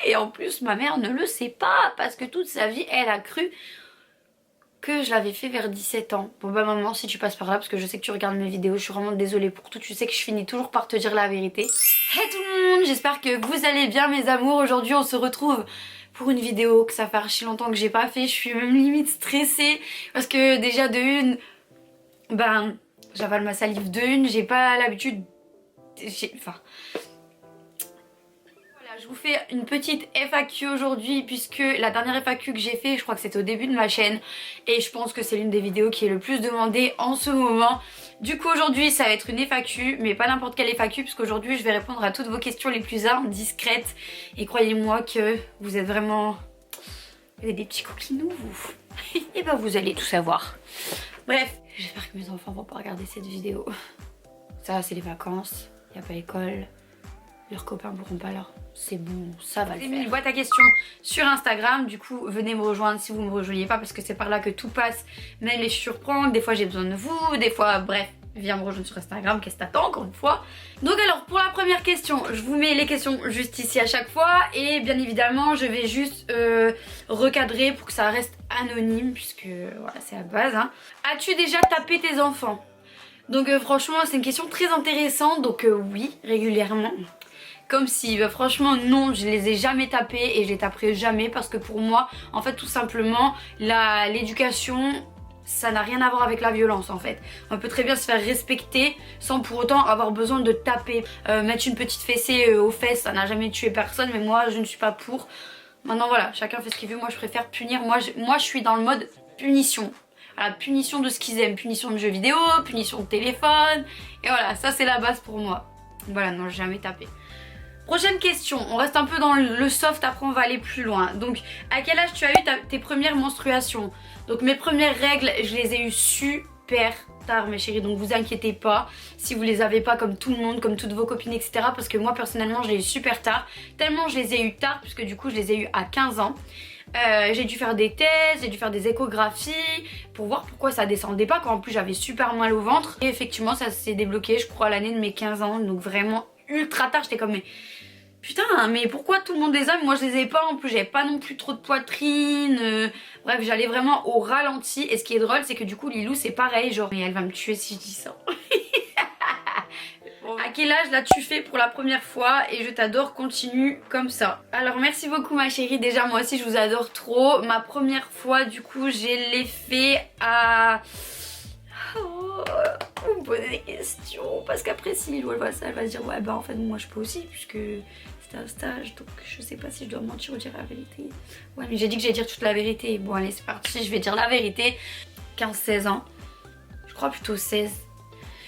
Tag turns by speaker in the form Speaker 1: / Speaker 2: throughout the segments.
Speaker 1: Et en plus ma mère ne le sait pas parce que toute sa vie elle a cru que je l'avais fait vers 17 ans. Bon bah maman, si tu passes par là, parce que je sais que tu regardes mes vidéos, je suis vraiment désolée pour tout, tu sais que je finis toujours par te dire la vérité. Hey tout le monde, j'espère que vous allez bien mes amours. Aujourd'hui on se retrouve pour une vidéo que ça fait archi longtemps que j'ai pas fait. Je suis même limite stressée parce que déjà de une, ben j'avale ma salive de une, j'ai pas l'habitude, enfin... Je vous fais une petite FAQ aujourd'hui puisque la dernière FAQ que j'ai fait, je crois que c'était au début de ma chaîne et je pense que c'est l'une des vidéos qui est le plus demandée en ce moment. Du coup aujourd'hui ça va être une FAQ mais pas n'importe quelle FAQ puisqu'aujourd'hui je vais répondre à toutes vos questions les plus indiscrètes et croyez-moi que vous êtes vraiment... Vous êtes des petits coquinous vous. Et ben vous allez tout savoir. Bref, j'espère que mes enfants vont pas regarder cette vidéo. Ça c'est les vacances, il n'y a pas l'école. Leurs copains pourront pas leur... C'est bon, ça va le faire. J'ai mis une boîte à questions sur Instagram, du coup venez me rejoindre si vous me rejoignez pas parce que c'est par là que tout passe, même les surprendre, des fois j'ai besoin de vous, des fois bref, viens me rejoindre sur Instagram, qu'est-ce que t'attends encore une fois. Donc alors pour la première question, je vous mets les questions juste ici à chaque fois et bien évidemment je vais juste recadrer pour que ça reste anonyme puisque voilà c'est la base hein. As-tu déjà tapé tes enfants? Donc franchement c'est une question très intéressante, donc oui, régulièrement. Comme si, bah, franchement non, je les ai jamais tapés et je les taperai jamais parce que pour moi, en fait tout simplement, l'éducation, ça n'a rien à voir avec la violence en fait. On peut très bien se faire respecter sans pour autant avoir besoin de taper. Mettre une petite fessée aux fesses, ça n'a jamais tué personne mais moi je ne suis pas pour. Maintenant voilà, chacun fait ce qu'il veut, moi je préfère punir, moi je suis dans le mode punition. Voilà, punition de ce qu'ils aiment, punition de jeux vidéo, punition de téléphone, et voilà, ça c'est la base pour moi. Voilà, non, j'ai jamais tapé. Prochaine question, on reste un peu dans le soft, après on va aller plus loin. Donc, à quel âge tu as eu tes premières menstruations? Donc mes premières règles, je les ai eues super tard mes chéris, donc vous inquiétez pas si vous les avez pas comme tout le monde, comme toutes vos copines etc. Parce que moi personnellement je les ai eues super tard, tellement je les ai eues tard puisque du coup je les ai eues à 15 ans. J'ai dû faire des tests, j'ai dû faire des échographies pour voir pourquoi ça descendait pas quand en plus j'avais super mal au ventre. Et effectivement ça s'est débloqué je crois à l'année de mes 15 ans, donc vraiment ultra tard. J'étais comme mais putain mais pourquoi tout le monde les a mais moi je les ai pas, en plus j'avais pas non plus trop de poitrine, bref j'allais vraiment au ralenti. Et ce qui est drôle c'est que du coup Lilou c'est pareil, genre mais elle va me tuer si je dis ça. À quel âge l'as-tu fait pour la première fois? Et je t'adore, continue comme ça. Alors merci beaucoup ma chérie, déjà moi aussi je vous adore trop. Ma première fois du coup je l'ai fait à... Oh, vous me posez des questions parce qu'après si Lilou elle voit ça elle va se dire ouais bah en fait moi je peux aussi puisque c'était un stage donc je sais pas si je dois mentir ou dire la vérité. Ouais mais j'ai dit que j'allais dire toute la vérité. Bon allez c'est parti, je vais dire la vérité. 15-16 ans, je crois plutôt 16.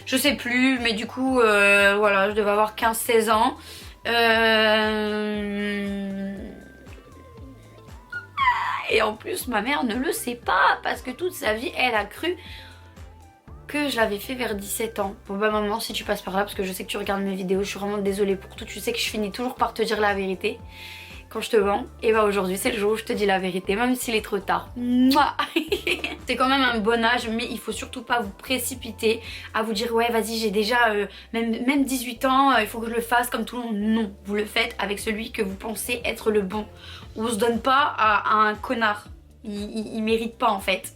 Speaker 1: Je sais plus, mais du coup, voilà, je devais avoir 15-16 ans. Et en plus, ma mère ne le sait pas parce que toute sa vie, elle a cru que je l'avais fait vers 17 ans. Bon bah maman, si tu passes par là, parce que je sais que tu regardes mes vidéos, je suis vraiment désolée pour tout. Tu sais que je finis toujours par te dire la vérité quand je te mens. Et bah aujourd'hui c'est le jour où je te dis la vérité, même s'il est trop tard. C'est quand même un bon âge, mais il faut surtout pas vous précipiter à vous dire ouais vas-y j'ai déjà même 18 ans, il faut que je le fasse comme tout le monde. Non, vous le faites avec celui que vous pensez être le bon. On se donne pas à un connard, il mérite pas en fait.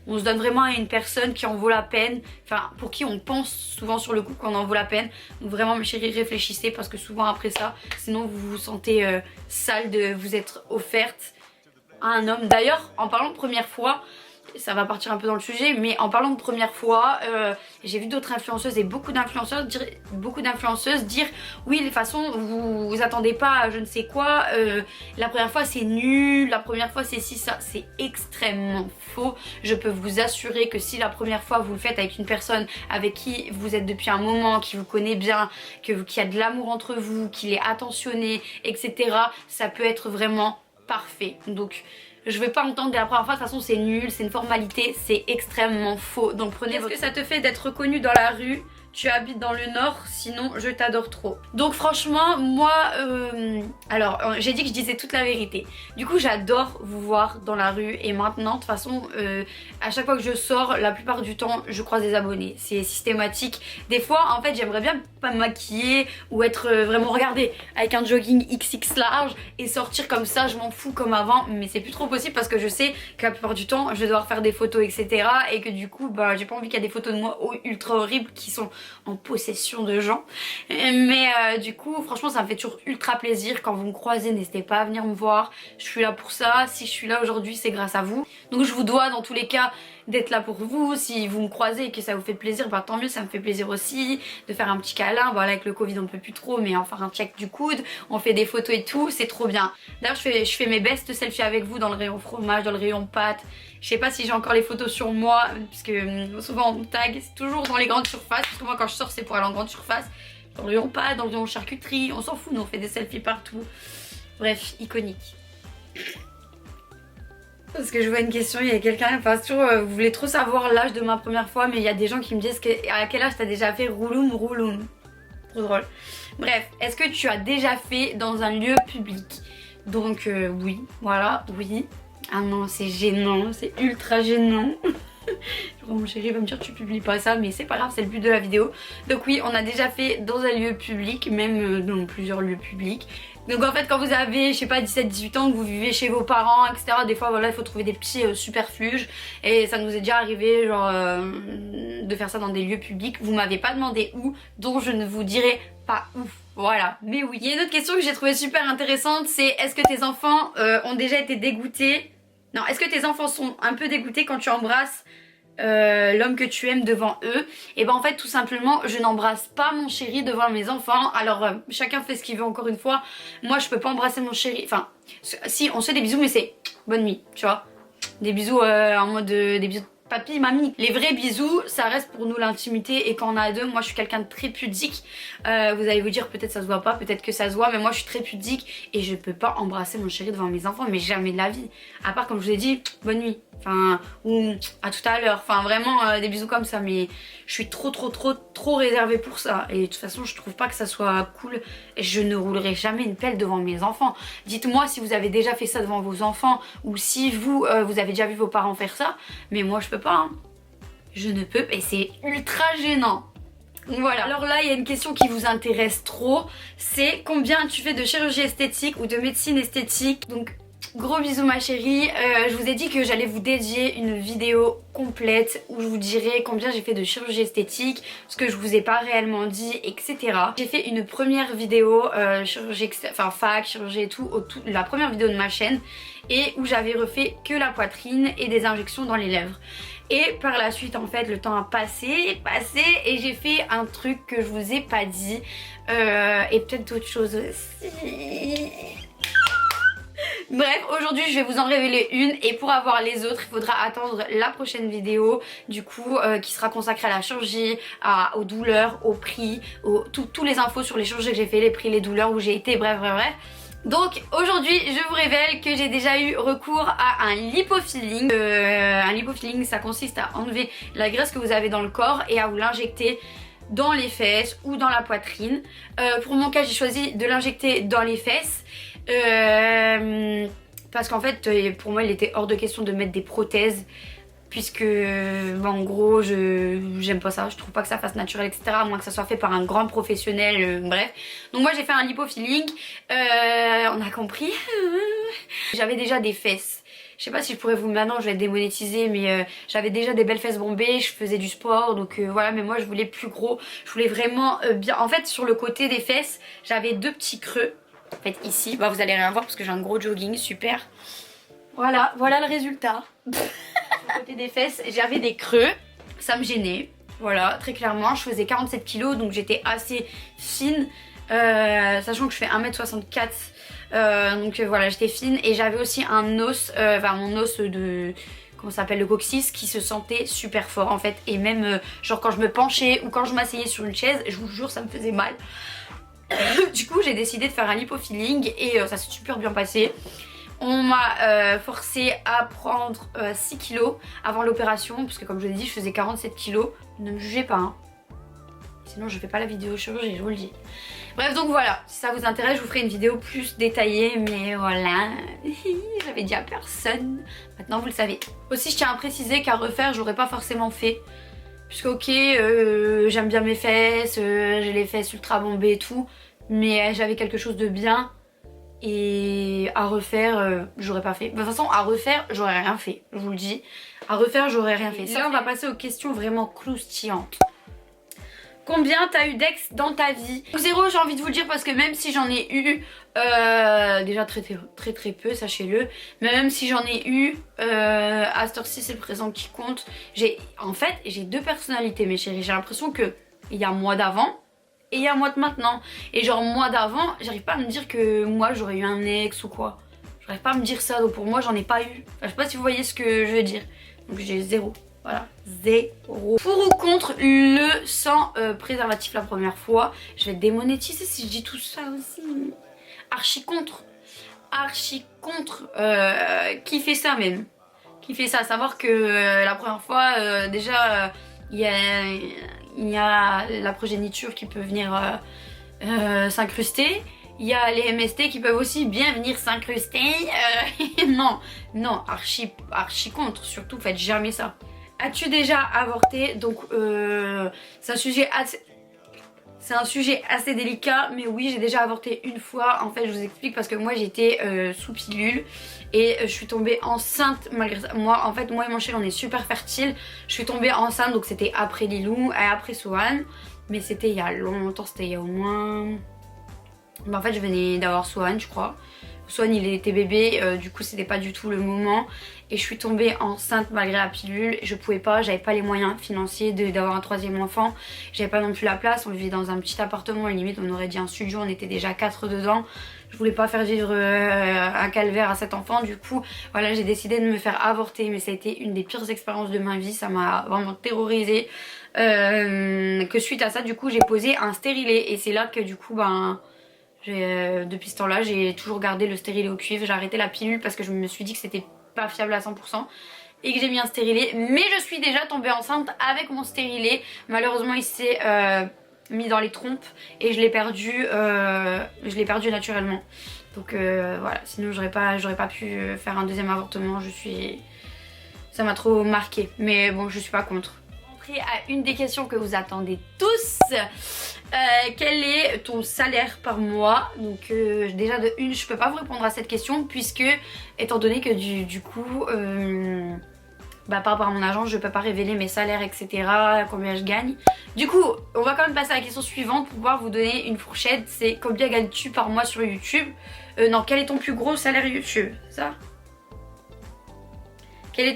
Speaker 1: On se donne vraiment à une personne qui en vaut la peine, enfin pour qui on pense souvent sur le coup qu'on en vaut la peine. Donc vraiment mes chéris réfléchissez parce que souvent après ça, sinon vous vous sentez sale de vous être offerte à un homme. D'ailleurs en parlant de première fois, ça va partir un peu dans le sujet, mais en parlant de première fois, j'ai vu d'autres influenceuses et beaucoup d'influenceuses dire oui de toute façon vous attendez pas à je ne sais quoi, la première fois c'est nul, la première fois c'est si ça. C'est extrêmement faux. Je peux vous assurer que si la première fois vous le faites avec une personne avec qui vous êtes depuis un moment, qui vous connaît bien, qu'il y a de l'amour entre vous, qu'il est attentionné etc, ça peut être vraiment parfait. Donc je vais pas entendre dès la première fois, de toute façon c'est nul, c'est une formalité, c'est extrêmement faux. Donc prenez votre... Qu'est-ce que ça te fait d'être reconnu dans la rue? tu habites dans le nord, sinon je t'adore trop. Donc franchement moi, alors j'ai dit que je disais toute la vérité. Du coup j'adore vous voir dans la rue et maintenant de toute façon à chaque fois que je sors, la plupart du temps je croise des abonnés. C'est systématique. Des fois en fait j'aimerais bien pas me maquiller ou être vraiment regardée avec un jogging XX large et sortir comme ça, je m'en fous comme avant, mais c'est plus trop possible parce que je sais que la plupart du temps je vais devoir faire des photos etc. et que du coup bah j'ai pas envie qu'il y ait des photos de moi ultra horribles qui sont en possession de gens. Mais du coup franchement ça me fait toujours ultra plaisir quand vous me croisez, n'hésitez pas à venir me voir, je suis là pour ça. Si je suis là aujourd'hui c'est grâce à vous, donc je vous dois dans tous les cas d'être là pour vous. Si vous me croisez et que ça vous fait plaisir, bah tant mieux, ça me fait plaisir aussi de faire un petit câlin. Voilà, avec le Covid on peut plus trop, mais enfin un check du coude, on fait des photos et tout, c'est trop bien. D'ailleurs je fais mes best selfies avec vous dans le rayon fromage, dans le rayon pâtes. Je sais pas si j'ai encore les photos sur moi, parce que souvent on me tag, c'est toujours dans les grandes surfaces, parce que moi quand je sors c'est pour aller en grande surface. Dans le rayon pâtes, dans le rayon charcuterie, on s'en fout, nous on fait des selfies partout. Bref, iconique. Parce que je vois une question, il y a quelqu'un, enfin toujours, vous voulez trop savoir l'âge de ma première fois, mais il y a des gens qui me disent à quel âge t'as déjà fait rouloum rouloum. Trop drôle. Bref, est-ce que tu as déjà fait dans un lieu public? Donc oui, voilà, oui. Ah non, c'est gênant, c'est ultra gênant. Mon chéri va me dire tu publies pas ça, mais c'est pas grave, c'est le but de la vidéo. Donc oui, on a déjà fait dans un lieu public, même dans plusieurs lieux publics. Donc en fait quand vous avez, je sais pas, 17-18 ans, que vous vivez chez vos parents, etc. Des fois voilà, il faut trouver des petits superfuges. Et ça nous est déjà arrivé genre de faire ça dans des lieux publics. Vous m'avez pas demandé où, donc je ne vous dirai pas où. Voilà, mais oui. Il y a une autre question que j'ai trouvée super intéressante, c'est est-ce que tes enfants ont déjà été dégoûtés? Non, est-ce que tes enfants sont un peu dégoûtés quand tu embrasses l'homme que tu aimes devant eux? Et ben en fait tout simplement je n'embrasse pas mon chéri devant mes enfants. Alors chacun fait ce qu'il veut encore une fois. Moi je peux pas embrasser mon chéri, enfin si on se fait des bisous mais c'est bonne nuit, tu vois. Des bisous en mode des bisous papy, mamie. Les vrais bisous, ça reste pour nous l'intimité et quand on a à deux, moi je suis quelqu'un de très pudique. Vous allez vous dire peut-être ça se voit pas, peut-être que ça se voit, mais moi je suis très pudique et je peux pas embrasser mon chéri devant mes enfants, mais jamais de la vie. À part comme je vous ai dit, bonne nuit. Enfin, ou à tout à l'heure. Enfin vraiment des bisous comme ça, mais je suis trop réservée pour ça. Et de toute façon je trouve pas que ça soit cool. Je ne roulerai jamais une pelle devant mes enfants. Dites-moi si vous avez déjà fait ça devant vos enfants ou si vous, vous avez déjà vu vos parents faire ça. Mais moi je peux pas, hein. Je ne peux, et c'est ultra gênant. Voilà, alors là il y a une question qui vous intéresse trop, c'est combien tu fais de chirurgie esthétique ou de médecine esthétique. Donc gros bisous ma chérie, je vous ai dit que j'allais vous dédier une vidéo complète où je vous dirai combien j'ai fait de chirurgie esthétique, ce que je vous ai pas réellement dit, etc. J'ai fait une première vidéo chirurgie, enfin fac, chirurgie et tout, la première vidéo de ma chaîne, et où j'avais refait que la poitrine et des injections dans les lèvres. Et par la suite en fait le temps a passé et j'ai fait un truc que je vous ai pas dit et peut-être d'autres choses aussi. Bref, aujourd'hui je vais vous en révéler une et pour avoir les autres il faudra attendre la prochaine vidéo du coup qui sera consacrée à la chirurgie, aux douleurs, au prix, tous les infos sur les chirurgies que j'ai fait, les prix, les douleurs, où j'ai été, bref. Donc aujourd'hui je vous révèle que j'ai déjà eu recours à un lipofilling. Un lipofilling ça consiste à enlever la graisse que vous avez dans le corps et à vous l'injecter dans les fesses ou dans la poitrine. Pour mon cas j'ai choisi de l'injecter dans les fesses. Parce qu'en fait pour moi il était hors de question de mettre des prothèses puisque en gros j'aime pas ça, je trouve pas que ça fasse naturel etc, à moins que ça soit fait par un grand professionnel, bref. Donc moi j'ai fait un lipofilling, on a compris. J'avais déjà des fesses. Je sais pas si je pourrais vous... Maintenant je vais être démonétisée, mais j'avais déjà des belles fesses bombées, je faisais du sport, donc voilà. Mais moi je voulais plus gros, je voulais vraiment bien. En fait sur le côté des fesses j'avais deux petits creux. En fait ici, vous allez rien voir parce que j'ai un gros jogging, super. Voilà le résultat. Sur le côté des fesses j'avais des creux, ça me gênait. Voilà, très clairement, je faisais 47 kg donc j'étais assez fine. Sachant que je fais 1m64, donc voilà, j'étais fine et j'avais aussi un os, mon os de... comment ça s'appelle, le coccyx, qui se sentait super fort en fait. Et même genre quand je me penchais ou quand je m'asseyais sur une chaise, je vous jure ça me faisait mal. Du coup j'ai décidé de faire un lipofilling et ça s'est super bien passé. On m'a forcé à prendre 6 kg avant l'opération, parce que comme je l'ai dit je faisais 47 kg. Ne me jugez pas hein. Sinon je fais pas la vidéo chirurgie, je vous le dis. Bref, donc voilà, si ça vous intéresse, je vous ferai une vidéo plus détaillée, mais voilà, j'avais dit à personne, maintenant vous le savez. Aussi, je tiens à préciser qu'à refaire, je l'aurais pas forcément fait. Puisque ok, j'aime bien mes fesses, j'ai les fesses ultra bombées et tout, mais j'avais quelque chose de bien. Et à refaire, j'aurais pas fait. De toute façon, à refaire, j'aurais rien fait, je vous le dis. À refaire, j'aurais rien fait. Là, on va passer aux questions vraiment croustillantes. Combien t'as eu d'ex dans ta vie? 0, j'ai envie de vous le dire, parce que même si j'en ai eu déjà très peu, sachez-le, mais même si j'en ai eu à cette heure-ci, c'est le présent qui compte. En fait, j'ai 2 personnalités, mes chéris. J'ai l'impression que il y a moi d'avant et il y a moi de maintenant. Et genre moi d'avant, j'arrive pas à me dire que moi j'aurais eu un ex ou quoi. J'arrive pas à me dire ça, donc pour moi j'en ai pas eu. Enfin, je sais pas si vous voyez ce que je veux dire. Donc j'ai 0. Voilà, 0. Pour ou contre le sans préservatif la première fois? Je vais être démonétisée si je dis tout ça aussi. Archi contre. Archi contre. Qui fait ça même? Qui fait ça? À savoir que la première fois, déjà, il y a la progéniture qui peut venir s'incruster. Il y a les MST qui peuvent aussi bien venir s'incruster. Non, archi contre. Surtout, faites jamais ça. As-tu déjà avorté? Donc c'est un sujet assez délicat, mais oui, j'ai déjà avorté une fois. En fait, je vous explique, parce que moi j'étais sous pilule et je suis tombée enceinte malgré ça. Moi et mon chéri, on est super fertile. Je suis tombée enceinte, donc c'était après Lilou et après Swan, mais c'était il y a longtemps, c'était il y a au moins... en fait, je venais d'avoir Swan, je crois. Swan, il était bébé, du coup c'était pas du tout le moment, et je suis tombée enceinte malgré la pilule. Je pouvais pas, j'avais pas les moyens financiers d'avoir un 3e enfant, j'avais pas non plus la place. On vivait dans un petit appartement, limite on aurait dit un studio, on était déjà 4 dedans. Je voulais pas faire vivre un calvaire à cet enfant, du coup voilà, j'ai décidé de me faire avorter. Mais ça a été une des pires expériences de ma vie, ça m'a vraiment terrorisée. Que suite à ça, du coup j'ai posé un stérilet, et c'est là que du coup depuis ce temps-là, j'ai toujours gardé le stérilet au cuivre. J'ai arrêté la pilule parce que je me suis dit que c'était pas fiable à 100% et que j'ai mis un stérilet. Mais je suis déjà tombée enceinte avec mon stérilet. Malheureusement, il s'est mis dans les trompes et je l'ai perdu naturellement. Donc voilà, sinon j'aurais pas pu faire un 2e avortement. Ça m'a trop marqué. Mais bon, je suis pas contre. À une des questions que vous attendez tous, quel est ton salaire par mois? Donc déjà de une, je peux pas vous répondre à cette question, puisque étant donné que du coup par rapport à mon agence, je peux pas révéler mes salaires, etc, combien je gagne. Du coup on va quand même passer à la question suivante pour pouvoir vous donner une fourchette. C'est combien gagnes-tu par mois sur YouTube? Non, quel est ton plus gros salaire YouTube? Ça? Quel est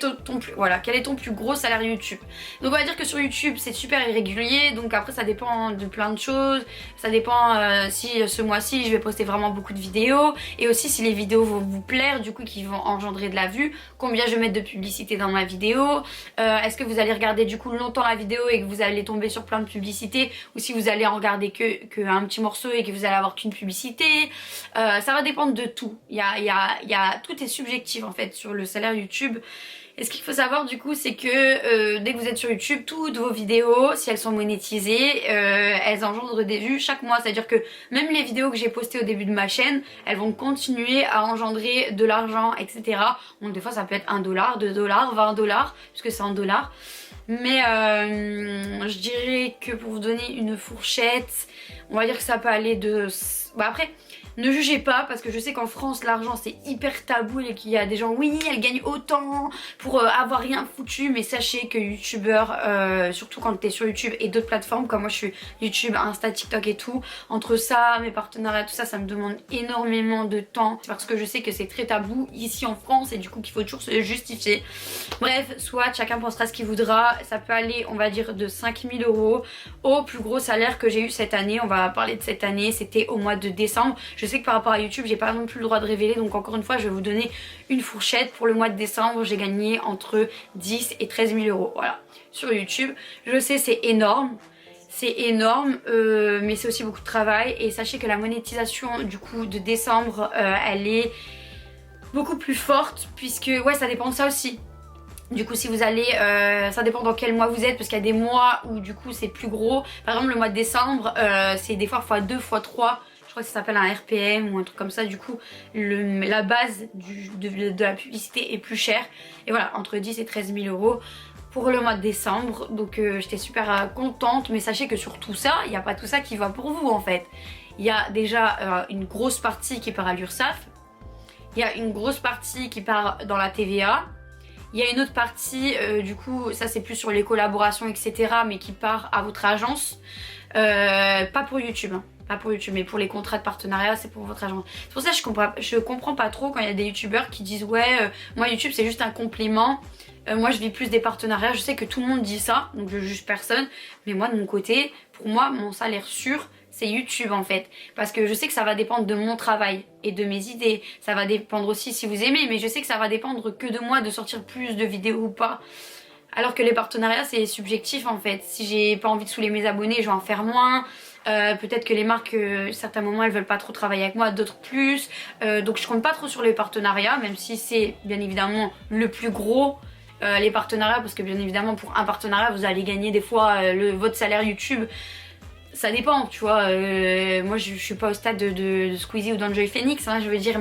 Speaker 1: ton plus gros salaire YouTube? Donc on va dire que sur YouTube c'est super irrégulier, donc après ça dépend de plein de choses. Ça dépend si ce mois-ci je vais poster vraiment beaucoup de vidéos, et aussi si les vidéos vont vous plaire, du coup qui vont engendrer de la vue, combien je vais mettre de publicité dans ma vidéo, est-ce que vous allez regarder du coup longtemps la vidéo et que vous allez tomber sur plein de publicités, ou si vous allez en regarder que un petit morceau et que vous allez avoir qu'une publicité. Ça va dépendre de tout. Tout est subjectif en fait sur le salaire YouTube. Et ce qu'il faut savoir du coup, c'est que dès que vous êtes sur YouTube, toutes vos vidéos, si elles sont monétisées, elles engendrent des vues chaque mois. C'est à dire que même les vidéos que j'ai postées au début de ma chaîne, elles vont continuer à engendrer de l'argent, etc. Donc des fois ça peut être 1$, 2$, 20$, puisque c'est en dollars. Mais je dirais que pour vous donner une fourchette, on va dire que ça peut aller de... après, ne jugez pas, parce que je sais qu'en France l'argent c'est hyper tabou et qu'il y a des gens, oui elle gagne autant pour avoir rien foutu, mais sachez que youtubeur, surtout quand t'es sur YouTube et d'autres plateformes comme moi je suis YouTube, Insta, TikTok et tout, entre ça, mes partenariats, tout ça, ça me demande énormément de temps, parce que je sais que c'est très tabou ici en France et du coup qu'il faut toujours se justifier. Bref, soit chacun pensera ce qu'il voudra, ça peut aller on va dire de 5000 € au plus gros salaire que j'ai eu cette année. On va parler de cette année, c'était au mois de décembre. Je sais que par rapport à YouTube j'ai pas non plus le droit de révéler, donc encore une fois je vais vous donner une fourchette. Pour le mois de décembre j'ai gagné entre 10 et 13 000 €, voilà, sur YouTube. Je sais c'est énorme, mais c'est aussi beaucoup de travail, et sachez que la monétisation du coup de décembre elle est beaucoup plus forte, puisque ouais ça dépend de ça aussi. Du coup si vous allez, ça dépend dans quel mois vous êtes, parce qu'il y a des mois où du coup c'est plus gros. Par exemple le mois de décembre c'est des fois x2, x3. Je crois que ça s'appelle un RPM ou un truc comme ça. Du coup la base de la publicité est plus chère. Et voilà, entre 10 et 13 000 euros pour le mois de décembre. Donc j'étais super contente. Mais sachez que sur tout ça, il n'y a pas tout ça qui va pour vous en fait. Il y a déjà une grosse partie qui part à l'URSSAF. Il y a une grosse partie qui part dans la TVA. Il y a une autre partie, du coup, ça c'est plus sur les collaborations, etc. mais qui part à votre agence. Pas pour YouTube, hein. Pas pour YouTube, mais pour les contrats de partenariat, c'est pour votre agence. C'est pour ça que je comprends pas trop quand il y a des youtubeurs qui disent ouais, moi YouTube c'est juste un complément. Moi je vis plus des partenariats. Je sais que tout le monde dit ça, donc je juge personne. Mais moi de mon côté, pour moi, mon salaire sûr, c'est YouTube en fait. Parce que je sais que ça va dépendre de mon travail et de mes idées. Ça va dépendre aussi si vous aimez, mais je sais que ça va dépendre que de moi de sortir plus de vidéos ou pas. Alors que les partenariats c'est subjectif en fait. Si j'ai pas envie de saouler mes abonnés, je vais en faire moins. Peut-être que les marques, certains moments elles veulent pas trop travailler avec moi, d'autres plus. Donc je compte pas trop sur les partenariats, même si c'est bien évidemment le plus gros. Les partenariats, parce que bien évidemment pour un partenariat vous allez gagner des fois votre salaire YouTube. Ça dépend, tu vois. Moi je suis pas au stade de Squeezie ou d'Enjoy Phoenix, hein, je veux dire,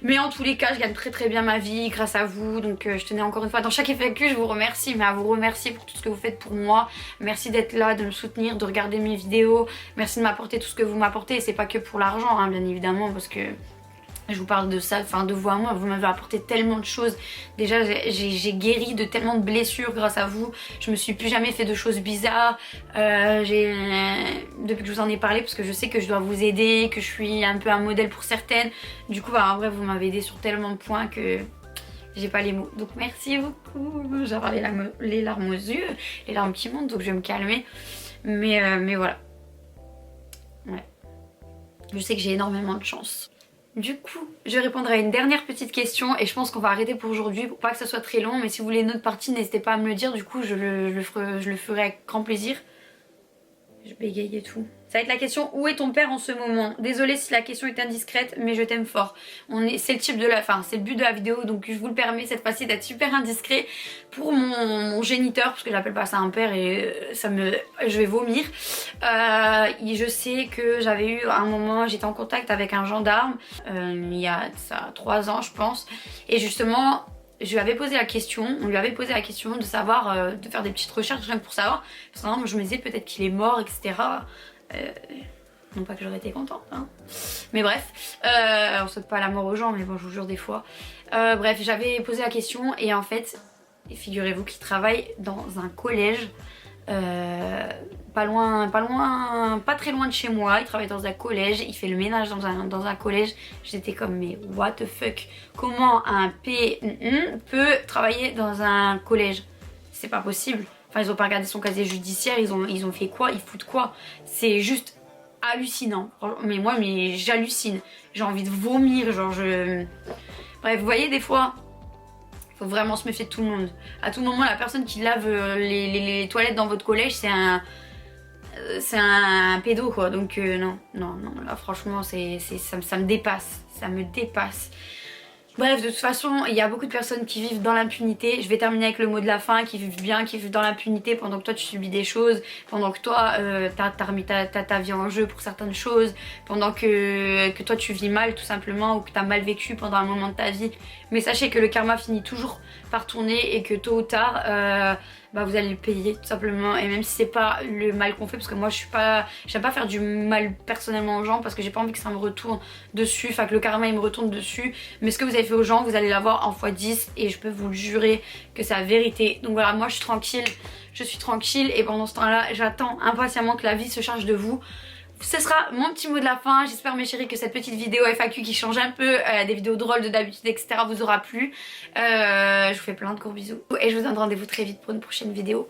Speaker 1: mais en tous les cas je gagne très bien ma vie grâce à vous. Donc je tenais encore une fois, dans chaque FAQ je vous remercie, mais à vous remercier pour tout ce que vous faites pour moi. Merci d'être là, de me soutenir, de regarder mes vidéos. Merci de m'apporter tout ce que vous m'apportez. Et c'est pas que pour l'argent, hein, bien évidemment, parce que je vous parle de ça, enfin de vous à moi, vous m'avez apporté tellement de choses. Déjà j'ai guéri de tellement de blessures grâce à vous. Je me suis plus jamais fait de choses bizarres. Depuis que je vous en ai parlé, parce que je sais que je dois vous aider, que je suis un peu un modèle pour certaines. Du coup bah en vrai vous m'avez aidé sur tellement de points que j'ai pas les mots. Donc merci beaucoup. J'ai avoir les larmes aux yeux, les larmes qui montent, donc je vais me calmer. Mais voilà. Ouais. Je sais que j'ai énormément de chance. Du coup, je vais répondre à une dernière petite question et je pense qu'on va arrêter pour aujourd'hui pour pas que ça soit très long. Mais si vous voulez une autre partie, n'hésitez pas à me le dire. Du coup, je le ferai avec grand plaisir. Je bégaye et tout. Ça va être la question: où est ton père en ce moment? Désolée si la question est indiscrète, mais je t'aime fort. C'est le type de la, enfin c'est le but de la vidéo, donc je vous le permets cette fois-ci d'être super indiscret pour mon géniteur, parce que j'appelle pas ça un père et je vais vomir. Je sais que j'avais eu un moment, j'étais en contact avec un gendarme il y a ça 3 ans je pense, et justement je lui avais posé la question, on lui avait posé la question de savoir, de faire des petites recherches rien que pour savoir, parce que moi je me disais peut-être qu'il est mort, etc. Non pas que j'aurais été contente, hein. Mais bref, on souhaite pas la mort aux gens, mais bon je vous jure des fois. Bref, j'avais posé la question et en fait, figurez-vous qu'il travaille dans un collège. Pas très loin de chez moi. Il travaille dans un collège, il fait le ménage dans un collège. J'étais comme mais what the fuck, comment un P peut travailler dans un collège? C'est pas possible. Enfin ils ont pas regardé son casier judiciaire, ils ont fait quoi, ils foutent quoi? C'est juste hallucinant. Mais moi j'hallucine, j'ai envie de vomir, genre bref, vous voyez des fois faut vraiment se méfier de tout le monde. À tout moment, la personne qui lave les toilettes dans votre collège, c'est un pédo quoi. Donc non, là franchement ça me dépasse. Ça me dépasse. Bref, de toute façon, il y a beaucoup de personnes qui vivent dans l'impunité. Je vais terminer avec le mot de la fin, qui vivent bien, qui vivent dans l'impunité pendant que toi tu subis des choses, pendant que toi t'as remis ta vie en jeu pour certaines choses, pendant que toi tu vis mal tout simplement, ou que t'as mal vécu pendant un moment de ta vie. Mais sachez que le karma finit toujours par tourner et que tôt ou tard vous allez le payer tout simplement. Et même si c'est pas le mal qu'on fait, parce que moi j'aime pas faire du mal personnellement aux gens, parce que j'ai pas envie que ça me retourne dessus, enfin que le karma il me retourne dessus. Mais ce que vous avez fait aux gens, vous allez l'avoir en x10 et je peux vous le jurer que c'est la vérité. Donc voilà, moi je suis tranquille et pendant ce temps là j'attends impatiemment que la vie se charge de vous. Ce sera mon petit mot de la fin. J'espère mes chéris que cette petite vidéo FAQ qui change un peu des vidéos drôles de d'habitude, etc. vous aura plu. Je vous fais plein de gros bisous et je vous donne rendez-vous très vite pour une prochaine vidéo.